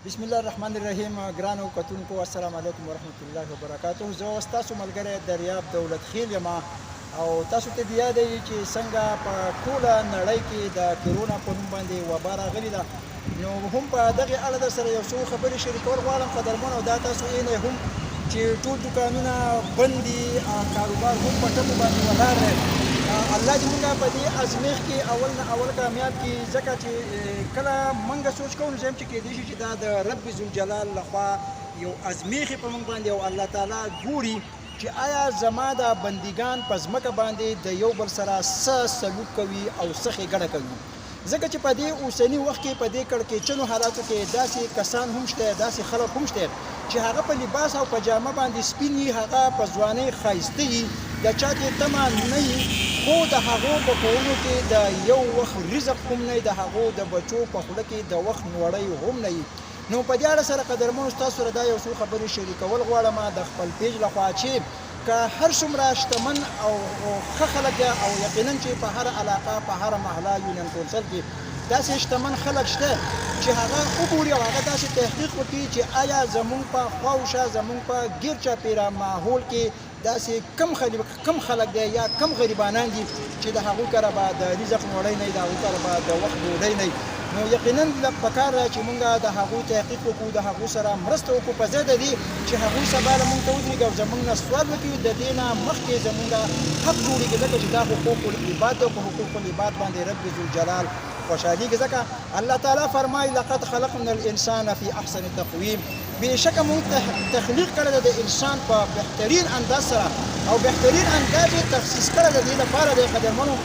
بسم الله الرحمن الرحیم. ګرانو کتونکو السلام علیکم ورحمت الله وبرکاتہ. زه ستاسو ملګری دریاب دولت خیل یم او تاسو ته یاد دی چې څنګه په ټوله نړۍ کې د کرونا په نوم باندې وبا راغلې ده، نو هم په دغه اړه در سره یو څو خبرې شریکول غواړم قدرمنو. دا تاسو یې هم چې ټول دکانونه بند دي، کاروبار هم په ټپو باندې ولاړ دی. الله دې موږ په دې ازمیښت کې اول نه اول کامیاب کړي، ځکه چې کله موږ سوچ کوو نو زه چې کېدای شي چې دا د رب ذوالجلال لخوا یو ازمیښت په موږ باندې او الله تعالی ګوري چې آیا زما د بندګان په ځمکه باندې د یو بل سره څه سلوک کوي او څه ښېګڼه کوي. ځکه چې په دې اوسني وخت کې په دې کړکېچنو حالاتو کې داسې کسان هم شته، داسې خلک هم شته چې هغه په لباس او په جامه باندې سپین وي، هغه په ځوانۍ ښایسته وي، د چا کې تمه نه وي، خو د هغو په کورونو کې د یو وخت رزق هم نه وي، د هغو د بچو په خوله کې د وخت نوړی هم نه وي. نو په دې اړه سره قدرمنو ستاسو سره دا یو څو خبرې شریکول غواړم د خپل پیج لخوا چې که هر څومره شتمن او ښه خلک دی او یقینا چې په هر علاقه په هر محله یونین کونسل کې داسې شتمن خلک شته چې هغه وګوري او هغه داسې تحقیق وکړي چې آیا زمونږ په خواوشا زمونږ په ګیر چاپېره ماحول کې داسې کم خلک دی یا کم غریبانان دي چې د هغوی کره به د رزق نوړی نه وي، د هغوی کره به د وخت ډوډۍ نه وي. نو یقینا پکار ده چې مونږ د هغوی تحقیق وکړو، د هغوی سره مرسته وکړو، په ځای د دې چې هغوی سبا له مونږ ته ودرېږي او زمونږ نه سوال وکړي. د دې نه مخکې زمونږ حق جوړېږي، ځکه چې دا حقوق العباد ده او په حقوق العباد باندې رب ذوالجلال خوشحالېږي. ځکه الله تعالی فرمایي لقد خلقنا الانسان فی احسن تقویم، بېشکه مونږ تخلیق کړی ده د انسان په بهترین انداز سره او بهترین انداز یې تخصیص کړی د دې لپاره دی قدرمنو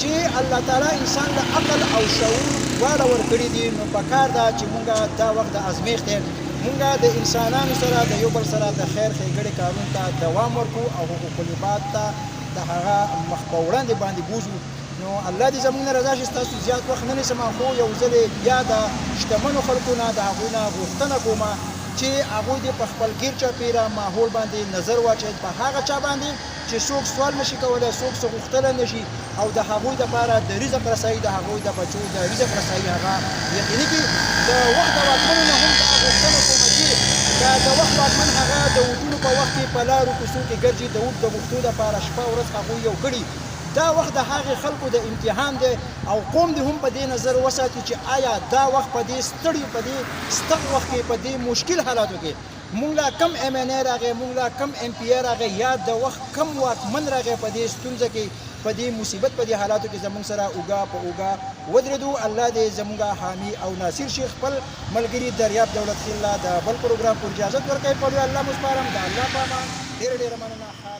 چې الله تعالی انسان له عقل او شعور دواړه ورکړي دي. نو پکار ده چې مونږ دا وخت د ازمیښت دی، مونږ د انسانانو سره د یو بل سره د خیر ښېګڼې کارونو ته دوام ورکړو او حقوق العباد ته د هغه مخ په وړاندې باندې بوځو. نو الله دې زموږ نه رضا شي. ستاسو زیات وخت نه نیسم، خو یو ځل بیا د شتمنو خلکو نه د هغوی نه غوښتنه کوم چې هغوی دې په خپل ګیر چاپېره ماحول باندې نظر واچوي، په هغه چا باندې چې څوک سوال نشي کولی، څوک څه غوښتلی نشي، او د هغوی دپاره د رزق رسایي، د هغوی د بچو د رزق رسایي هغه یقیني کړي. د وخت د واکمنو نه هم دغه غوښتنه کومه چې که د وخت واکمن هغه د وټونو په وخت کې په لارو کوڅو کې ګرځي، د اوږد د غوښتو دپاره شپه ورځ هغوی یو کړي. دا وخت د هغې خلکو د امتحان دی او قوم دې هم په دې نظر وساتي چې آیا دا وخت په دې ستړي په دې ستغ وخت کې په دې مشکل حالاتو کې مونږ لا کم ایم این ای راغی، مونږ لا کم ایم پی ای راغی، یا د وخت کم واکمن راغی په دې ستونزه کې، په دې مصیبت په دې حالاتو کې زموږ سره اوږه په اوږه ودرېدو. الله دې زموږ حامي او ناصر شي. خپل ملګري دریاب دولت خیل د بل پروګرام پر اجازت ورکوي. په الله مو سپارم. د الله په امان. ډېره ډېره مننه.